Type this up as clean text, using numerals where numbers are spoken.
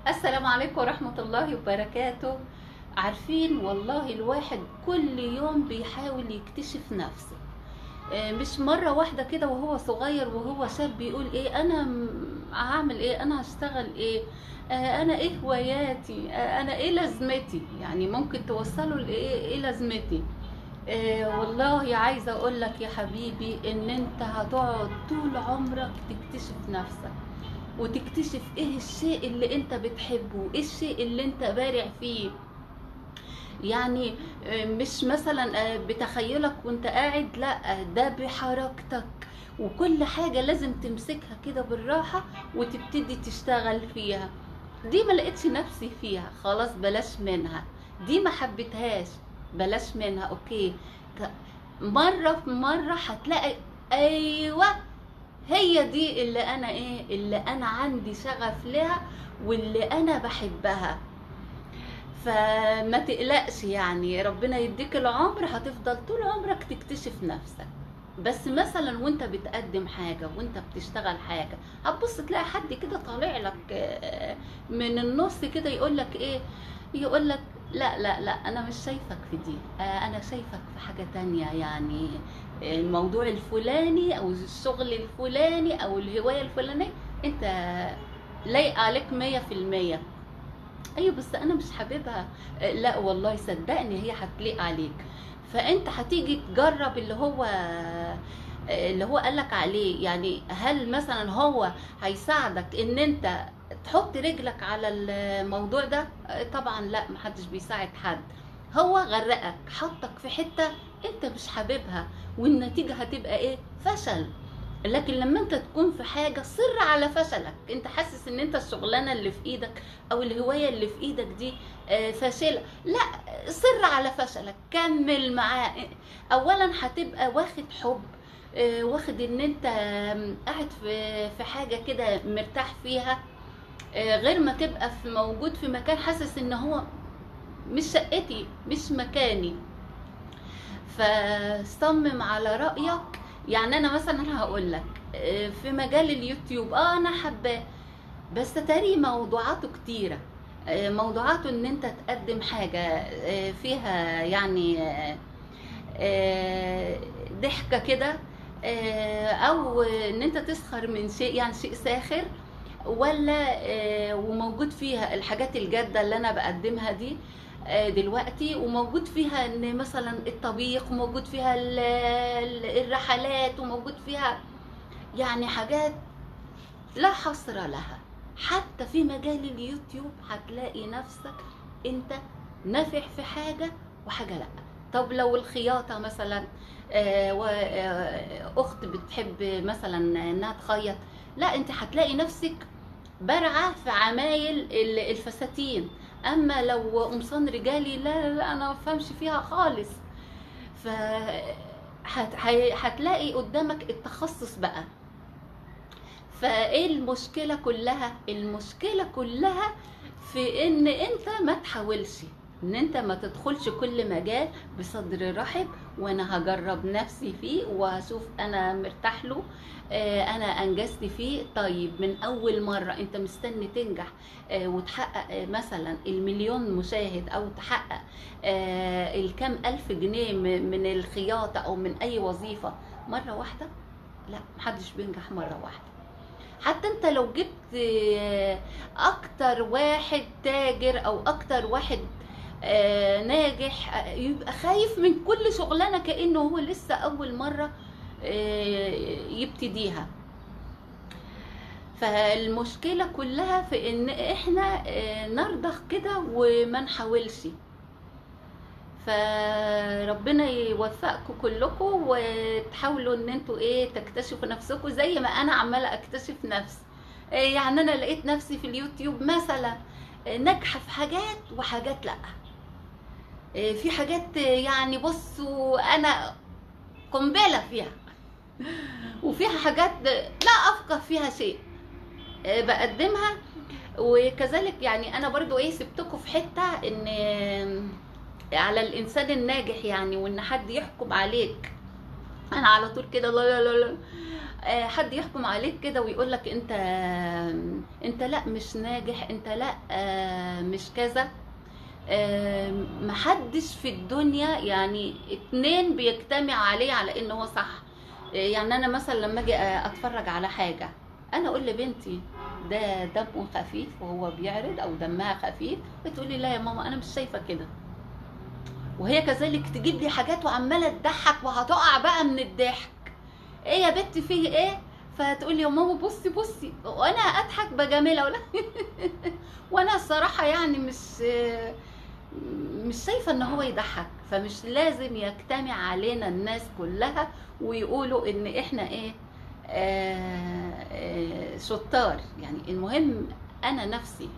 السلام عليكم ورحمة الله وبركاته. عارفين والله الواحد كل يوم بيحاول يكتشف نفسه. مش مرة واحدة كده وهو صغير وهو شاب بيقول ايه انا هعمل ايه، انا هشتغل ايه، انا ايه هواياتي، انا ايه لازمتي. يعني ممكن توصلوا لايه ايه لازمتي. والله عايزة اقول لك يا حبيبي ان انت هتقعد طول عمرك تكتشف نفسك، وتكتشف ايه الشيء اللي انت بتحبه، ايه الشيء اللي انت بارع فيه. يعني مش مثلا بتخيلك وانت قاعد، لا ده بحركتك. وكل حاجة لازم تمسكها كده بالراحة وتبتدي تشتغل فيها. دي ما لقيتش نفسي فيها، خلاص بلاش منها. دي ما حبيتهاش، بلاش منها. اوكي، مرة في مرة هتلاقي ايوه هي دي اللي انا ايه، اللي انا عندي شغف لها واللي انا بحبها. فما تقلقش، يعني ربنا يديك العمر، هتفضل طول عمرك تكتشف نفسك. بس مثلا وانت بتقدم حاجة وانت بتشتغل حاجة، هتبص تلاقي حد كده طالع لك من النص كده يقول لك ايه، يقول لك لا لا لا انا مش شايفك في دي، انا شايفك في حاجة تانية. يعني الموضوع الفلاني او الشغل الفلاني او الهواية الفلانية انت لايق عليك 100%. ايوه بس انا مش حاببها. لا والله صدقني هي هتليق عليك. فانت هتيجي تجرب اللي هو قالك عليه. يعني هل مثلا هو هيساعدك ان انت تحط رجلك على الموضوع ده؟ طبعا لا، محدش بيساعد حد. هو غرقك، حطك في حتة انت مش حاببها، والنتيجة هتبقى ايه؟ فشل. لكن لما انت تكون في حاجة صر على فشلك، انت حاسس ان انت الشغلانة اللي في ايدك او الهواية اللي في ايدك دي فاشلة، لا، صر على فشلك، كمل معاه. اولا هتبقى واخد حب، واخد ان انت قاعد في حاجة كده مرتاح فيها، غير ما تبقى في موجود في مكان حاسس ان هو مش شقتي مش مكاني. فصمم على رأيك. يعني انا مثلا هقول لك في مجال اليوتيوب انا حباه، بس تاري موضوعاته كتيرة. موضوعاته ان انت تقدم حاجة فيها يعني ضحكة كده، او ان انت تسخر من شيء، يعني شيء ساخر، ولا وموجود فيها الحاجات الجادة اللي انا بقدمها دي دلوقتي، وموجود فيها ان مثلا الطبيخ، وموجود فيها الرحلات، وموجود فيها يعني حاجات لا حصر لها. حتى في مجال اليوتيوب هتلاقي نفسك انت نافع في حاجة وحاجة لا. طب لو الخياطة مثلا، اخت بتحب مثلا انها تخيط، لا انت هتلاقي نفسك بارعة في عمايل الفساتين. اما لو قمصان رجالي، لا لا لا، انا ما بفهمش فيها خالص. ف هتلاقي قدامك التخصص بقى. فايه المشكلة كلها؟ المشكلة كلها في ان انت ما تحاولش، ان انت ما تدخلش كل مجال بصدر رحب، وانا هجرب نفسي فيه وهشوف انا مرتاح له، انا انجزت فيه. طيب من اول مرة انت مستني تنجح وتحقق مثلا المليون مشاهد، او تحقق الكام الف جنيه من الخياطة او من اي وظيفة مرة واحدة؟ لا، محدش بينجح مرة واحدة. حتى انت لو جبت اكتر واحد تاجر او اكتر واحد ناجح، يبقى خايف من كل شغلانة كأنه هو لسه اول مرة يبتديها. فالمشكلة كلها في ان احنا نرضخ كده وما نحاولش. فربنا يوفقكم كلكم، وتحاولوا ان انتوا ايه تكتشفوا نفسكم زي ما انا عماله اكتشف نفسي. يعني انا لقيت نفسي في اليوتيوب مثلا ناجحه في حاجات وحاجات لا. في حاجات يعني بصوا انا قنبله فيها، وفيها حاجات لا افقه فيها شيء بقدمها. وكذلك يعني انا برضو ايه سبتكم في حته ان على الانسان الناجح، يعني وان حد يحكم عليك. انا على طول كده لا لا لا لا، حد يحكم عليك كده ويقول لك انت لا مش ناجح، انت لا مش كذا. محدش في الدنيا يعني اتنين بيجتمع عليه على انه هو صح. يعني انا مثلا لما اجي اتفرج على حاجة، انا اقول لبنتي ده دمه خفيف وهو بيعرض او دمها خفيف، بتقولي لا يا ماما انا مش شايفة كده. وهي كذلك تجيب لي حاجات وعمالة تضحك وهتقع بقى من الضحك، ايه يا بنتي فيه ايه؟ فتقول لي يا ماما بصي بصي، وانا اضحك بجاملها ولا وانا الصراحه يعني مش شايفه ان هو يضحك. فمش لازم يجتمع علينا الناس كلها ويقولوا ان احنا ايه، شطار. يعني المهم انا نفسي